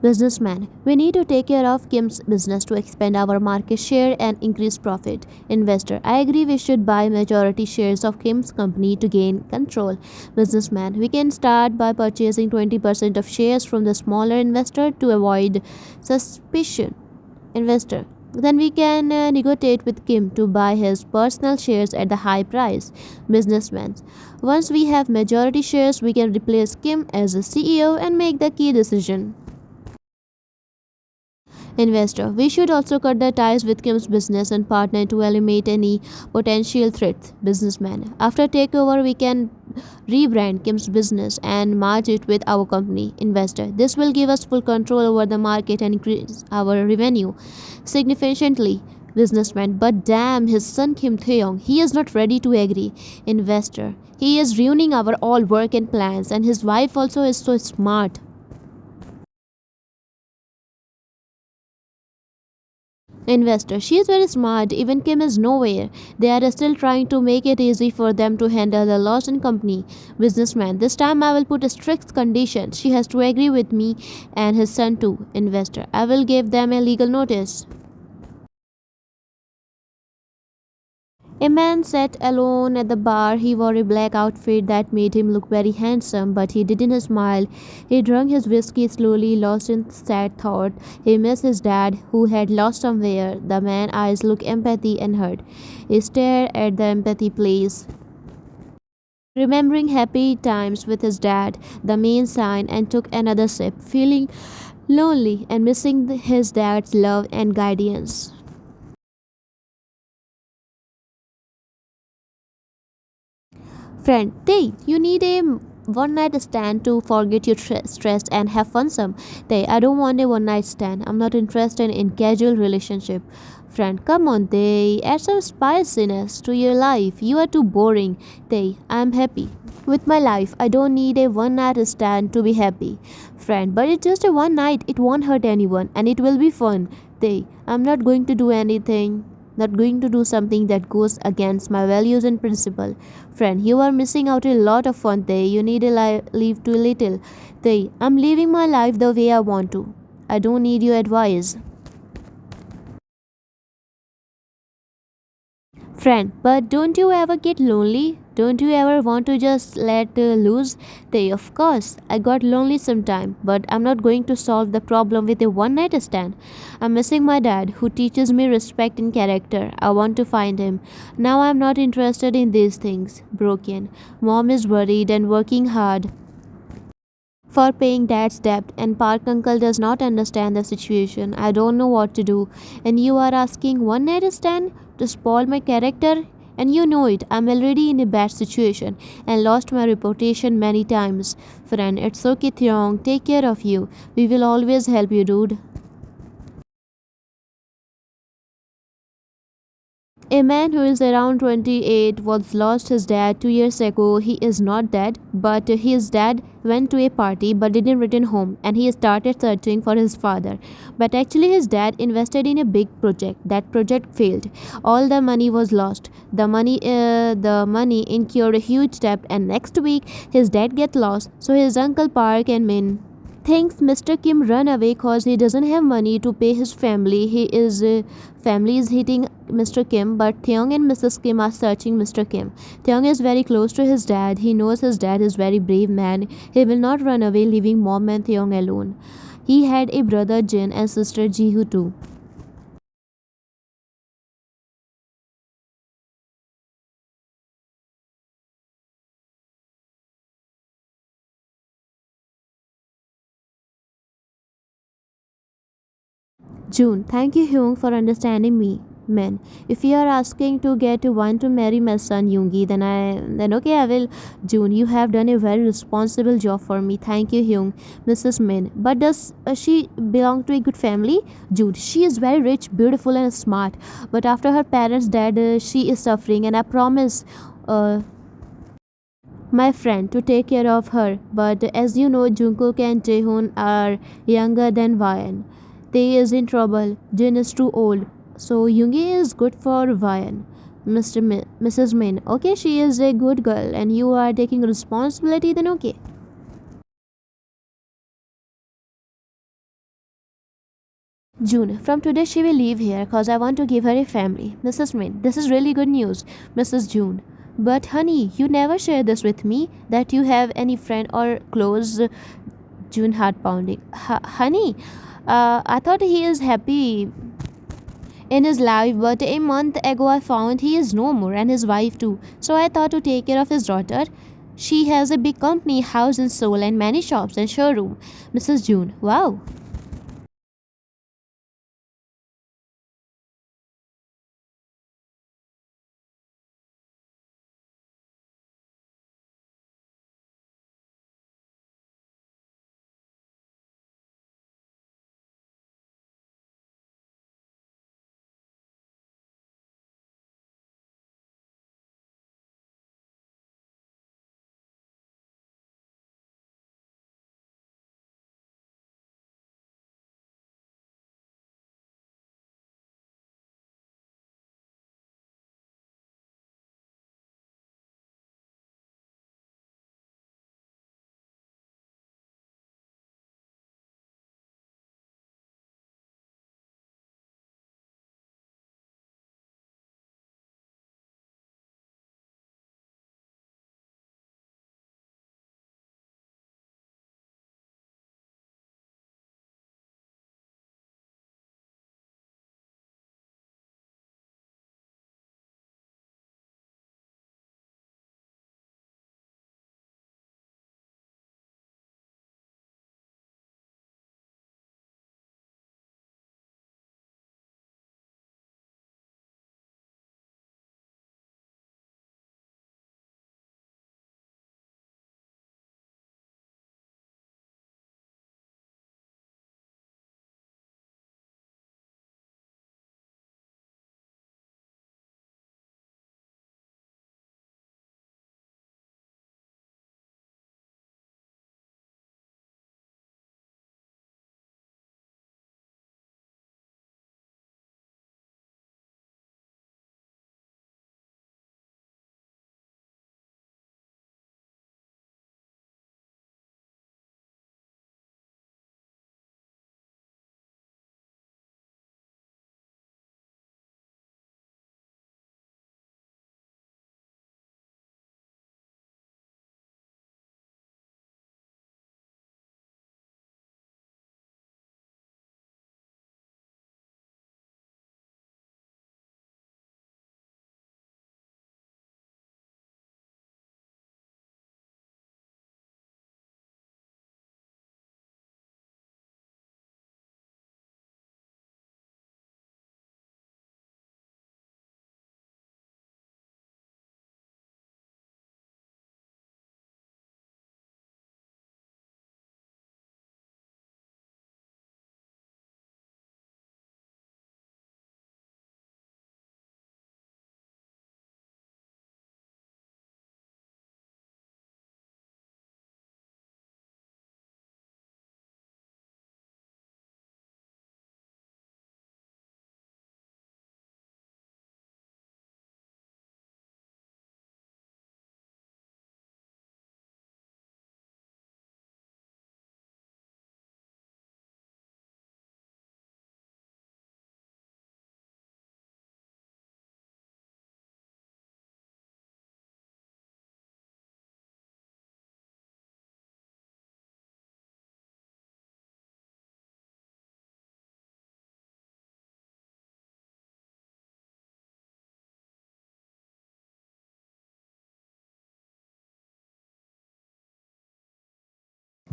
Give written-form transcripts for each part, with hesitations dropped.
Businessman, we need to take care of Kim's business to expand our market share and increase profit. Investor, I agree we should buy majority shares of Kim's company to gain control. Businessman, we can start by purchasing 20% of shares from the smaller investor to avoid suspicion. Investor, then we can negotiate with Kim to buy his personal shares at the high price. Businessman, once we have majority shares, we can replace Kim as a CEO and make the key decision. Investor, we should also cut the ties with Kim's business and partner to eliminate any potential threats. Businessman, after takeover, we can rebrand Kim's business and merge it with our company. Investor, this will give us full control over the market and increase our revenue significantly. Businessman, but damn, his son Kim Taehyung, he is not ready to agree. Investor, he is ruining our all work and plans, and his wife also is so smart. Investor, she is very smart. Even Kim is nowhere. They are still trying to make it easy for them to handle the loss in company. Businessman, this time I will put a strict condition. She has to agree with me and his son too. Investor, I will give them a legal notice. A man sat alone at the bar. He wore a black outfit that made him look very handsome, but he didn't smile. He drank his whiskey slowly, lost in sad thought. He missed his dad, who had lost somewhere. The man's eyes looked empathy and hurt. He stared at the empathy place. Remembering happy times with his dad, the man sighed and took another sip, feeling lonely and missing his dad's love and guidance. Friend, they, you need a one night stand to forget your stress and have fun some. They, I don't want a one night stand. I'm not interested in casual relationship. Friend, come on, they, add some spiciness to your life. You are too boring. They, I'm happy with my life. I don't need a one night stand to be happy. Friend, but it's just a one night. It won't hurt anyone and it will be fun. They, I'm not going to do anything, not going to do something that goes against my values and principle. Friend, you are missing out a lot of fun there. You need a leave too little. They, I'm living my life the way I want to. I don't need your advice. Friend, but don't you ever get lonely? Don't you ever want to just let loose? They, of course, I got lonely sometime, but I'm not going to solve the problem with a one night stand. I'm missing my dad, who teaches me respect and character. I want to find him. Now I'm not interested in these things. Broken. Mom is worried and working hard for paying dad's debt, and Park uncle does not understand the situation. I don't know what to do. And you are asking one night stand to spoil my character? And you know it, I'm already in a bad situation and lost my reputation many times. Friend, it's okay, Theong. Take care of you. We will always help you, dude. A man who is around 28 was lost his dad 2 years ago. He is not dead, but his dad went to a party but didn't return home, and he started searching for his father. But actually his dad invested in a big project. That project failed. All the money was lost. The money incurred a huge debt, and next week his dad get lost. So his uncle Park and Min thinks Mr. Kim run away cause he doesn't have money to pay his family. His family is hitting Mr. Kim, but Theong and Mrs. Kim are searching Mr. Kim. Theong is very close to his dad. He knows his dad is very brave man. He will not run away leaving mom and Theong alone. He had a brother Jin and sister Jihu too. June, thank you Hyung for understanding me. Men, if you are asking to get one to marry my son Yoongi, then okay I will. June, you have done a very responsible job for me. Thank you Hyung. Mrs. Min, but does she belong to a good family? June, she is very rich, beautiful and smart. But after her parents died, she is suffering, and I promise my friend to take care of her. But as you know, Jungkook and Jaehoon are younger than Ryan. They is in trouble. Jin is too old. So Yoongi is good for Ryan. Mrs. Min. Okay, she is a good girl and you are taking responsibility, then okay. June, from today she will leave here cause I want to give her a family. Mrs. Min, this is really good news. Mrs. June, but honey, you never share this with me that you have any friend or close. June heart pounding. Honey, I thought he is happy in his life, but a month ago I found he is no more and his wife too. So I thought to take care of his daughter. She has a big company, house in Seoul and many shops and showroom. Mrs. June, wow.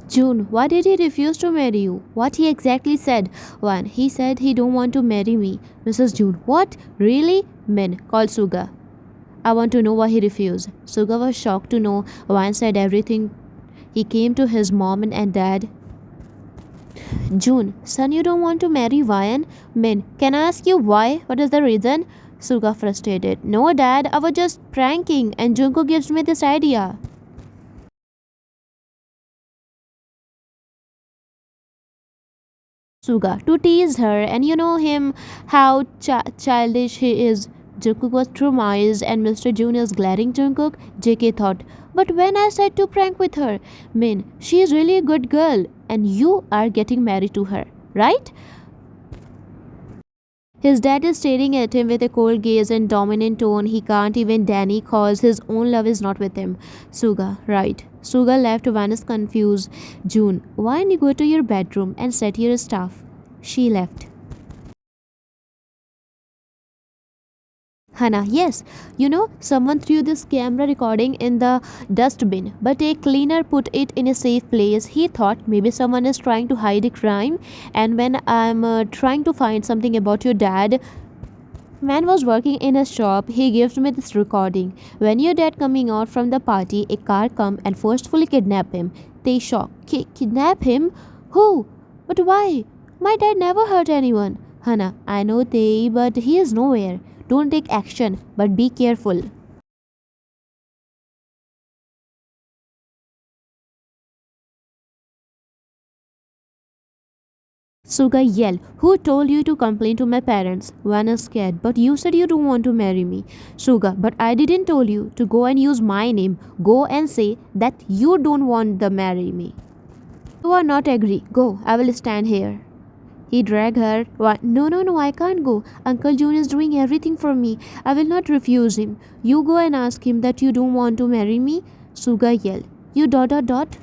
June, why did he refuse to marry you? What he exactly said? One, he said he don't want to marry me. Mrs. June, what? Really? Min, called Suga. I want to know why he refused. Suga was shocked to know Wan said everything. He came to his mom and dad. June, son, you don't want to marry Ryan? Min, can I ask you why? What is the reason? Suga frustrated. No, dad, I was just pranking and Junko gives me this idea. Suga to tease her, and you know him how childish he is. Jungkook was traumatized and Mr. June is glaring Jungkook. JK thought, but when I said to prank with her, Min, she is really a good girl and you are getting married to her, right? His dad is staring at him with a cold gaze and dominant tone. He can't even Danny cause his own love is not with him. Suga, right. Suga left Van is confused. June, why don't you go to your bedroom and set your stuff? She left. Hannah, yes, someone threw this camera recording in the dustbin, but a cleaner put it in a safe place. He thought maybe someone is trying to hide a crime, and when I'm trying to find something about your dad, man was working in a shop. He gave me this recording. When your dad coming out from the party, a car come and forcefully kidnap him. They shock. Kidnap him? Who? But why? My dad never hurt anyone. Hannah, I know they, but he is nowhere. Don't take action, but be careful. Suga yelled, who told you to complain to my parents? Van is scared, but you said you don't want to marry me. Suga, but I didn't tell you to go and use my name. Go and say that you don't want to marry me. You are not agree. Go, I will stand here. He dragged her. No, no, no, I can't go. Uncle June is doing everything for me. I will not refuse him. You go and ask him that you don't want to marry me. Suga yelled. You dot dot dot.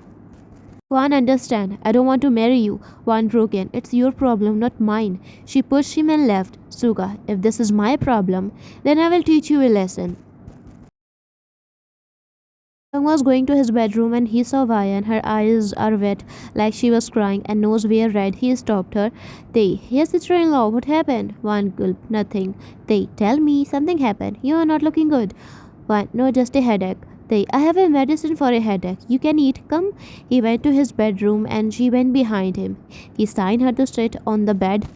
Juan understand. I don't want to marry you. Juan broke in. It's your problem, not mine. She pushed him and left. Suga, if this is my problem, then I will teach you a lesson. Young was going to his bedroom and he saw Vaya and her eyes are wet like she was crying and nose were red. He stopped her. They, yes, sister-in-law, what happened? One gulp, nothing. They, tell me, something happened. You are not looking good. One, no, just a headache. They, I have a medicine for a headache. You can eat. Come. He went to his bedroom and she went behind him. He signed her to sit on the bed.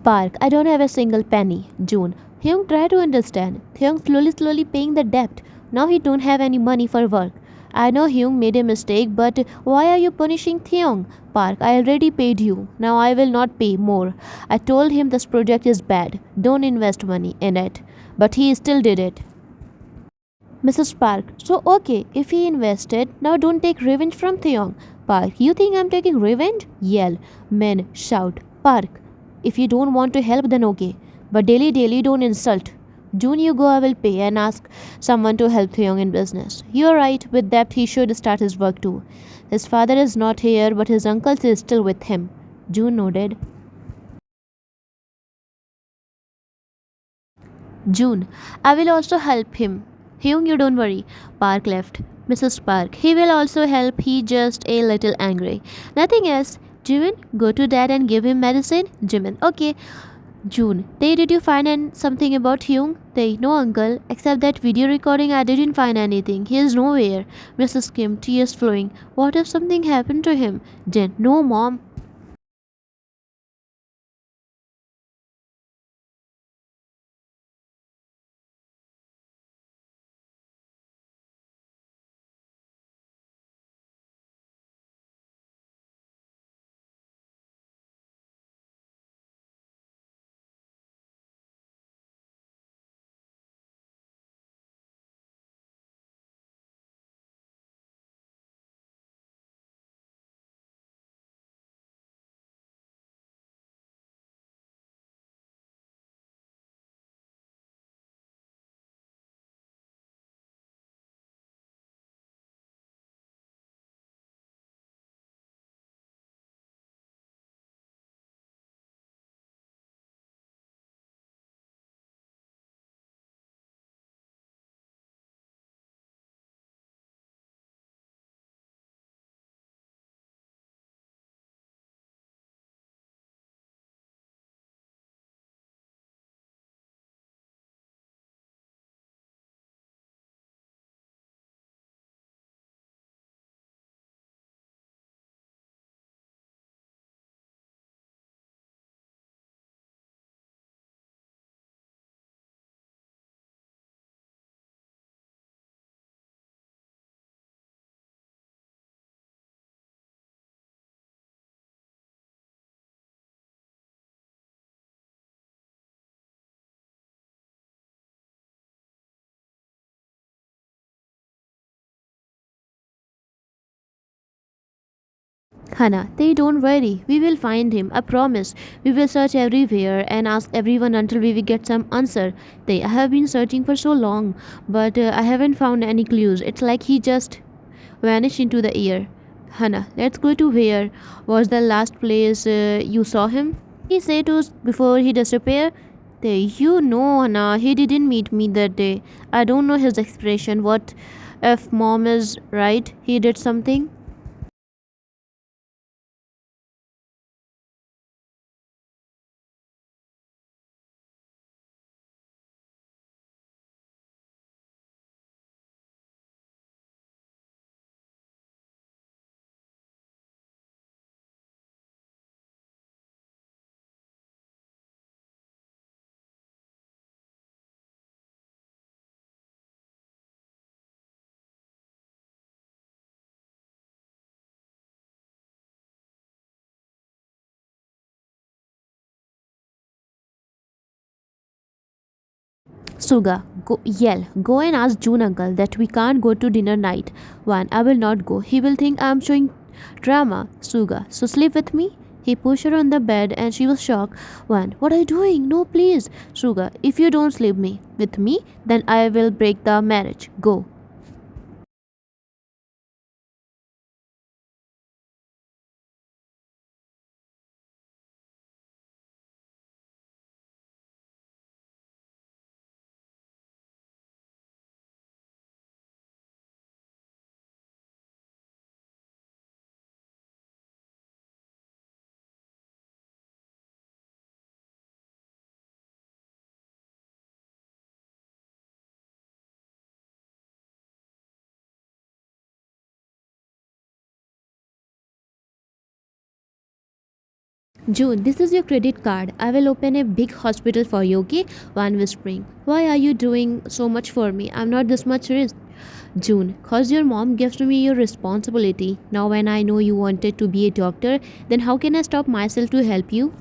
Park, I don't have a single penny. June, Hyung, try to understand. Hyung slowly paying the debt. Now he don't have any money for work. I know Hyung made a mistake, but why are you punishing Hyung? Park, I already paid you. Now I will not pay more. I told him this project is bad. Don't invest money in it. But he still did it. Mrs. Park, so okay, if he invested, now don't take revenge from Theong. Park, you think I'm taking revenge? Yell. Men shout. Park, if you don't want to help, then okay. But daily don't insult. June, you go, I will pay and ask someone to help Theong in business. You're right, with that he should start his work too. His father is not here, but his uncle is still with him. June nodded. June, I will also help him. Hyung, you don't worry. Park left. Mrs. Park, he will also help. He just a little angry. Nothing else. Jimin, go to dad and give him medicine. Jimin, okay. June, they did you find something about Hyung? They, no uncle. Except that video recording, I didn't find anything. He is nowhere. Mrs. Kim, tears flowing. What if something happened to him? Jin, no mom. Hannah, they don't worry. We will find him. I promise. We will search everywhere and ask everyone until we will get some answer. They, I have been searching for so long, but I haven't found any clues. It's like he just vanished into the air. Hannah, let's go to where was the last place you saw him? He said to us before he disappeared. They, you know, Hannah, he didn't meet me that day. I don't know his expression. What if mom is right? He did something. Suga, go yell, go and ask June uncle that we can't go to dinner night. One, I will not go. He will think I am showing drama. Suga, so sleep with me? He pushed her on the bed and she was shocked. One, what are you doing? No, please. Suga, if you don't sleep me with me, then I will break the marriage. Go. June, this is your credit card. I will open a big hospital for you, okay? One whispering. Why are you doing so much for me? I'm not this much rich. June, cause your mom gives to me your responsibility. Now, when I know you wanted to be a doctor, then how can I stop myself to help you?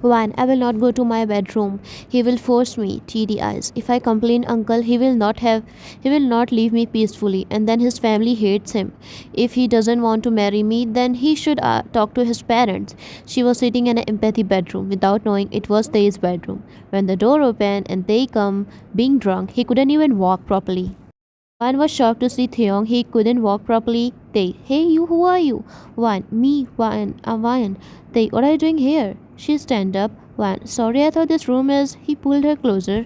One, I will not go to my bedroom. He will force me. Teary eyes. If I complain, uncle, he will not leave me peacefully, and then his family hates him. If he doesn't want to marry me, then he should talk to his parents. She was sitting in an empathy bedroom without knowing it was Tay's bedroom. When the door opened and they come, being drunk, he couldn't even walk properly. One was shocked to see Taehyung. He couldn't walk properly. They, hey you, who are you? One, me, One. They, what are you doing here? She stand up. One, sorry, I thought this room is. He pulled her closer.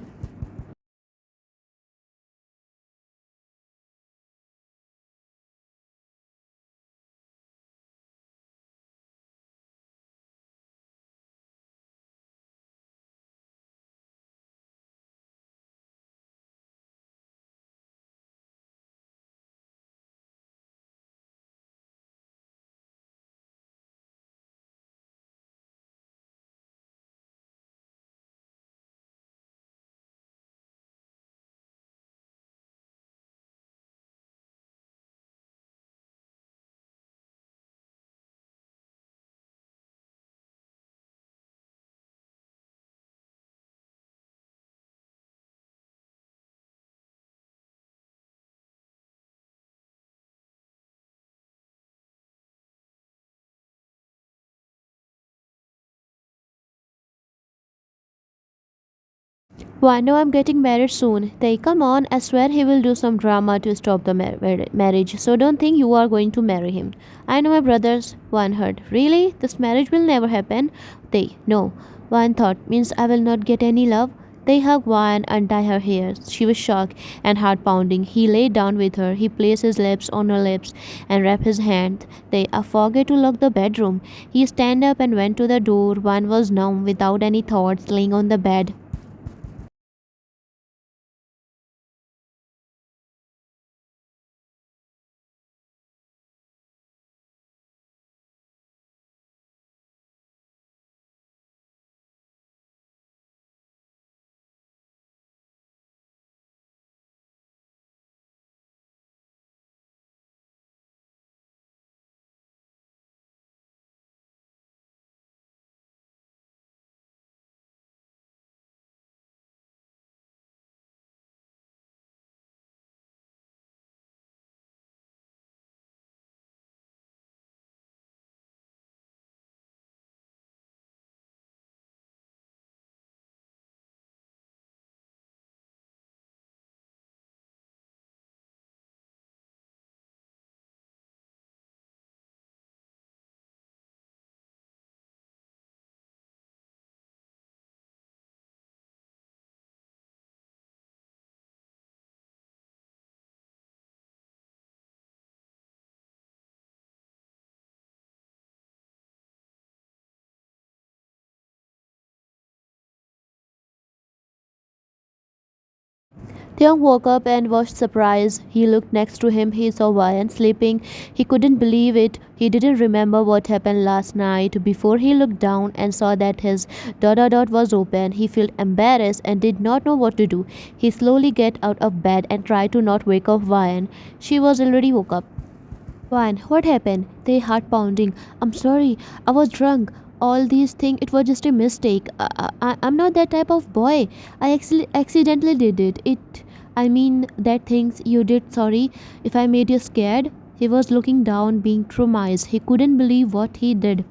Why no, I'm getting married soon. They, come on, I swear he will do some drama to stop the marriage. So don't think you are going to marry him. I know my brothers. One heard. Really? This marriage will never happen? They, no. One thought means I will not get any love. They hugged and untied her hair. She was shocked and heart pounding. He lay down with her. He placed his lips on her lips and wrapped his hand. They forgot to lock the bedroom. He stand up and went to the door. One was numb without any thoughts, laying on the bed. Taehyung woke up and was surprised. He looked next to him. He saw Ryan sleeping. He couldn't believe it. He didn't remember what happened last night. Before he looked down and saw that his dot was open, he felt embarrassed and did not know what to do. He slowly get out of bed and tried to not wake up Ryan. She was already woke up. Ryan, what happened? They heart pounding. I'm sorry. I was drunk. All these things, it was just a mistake. I'm not that type of boy. I accidentally did it. I mean, that things you did. Sorry if I made you scared. He was looking down, being traumatized. He couldn't believe what he did.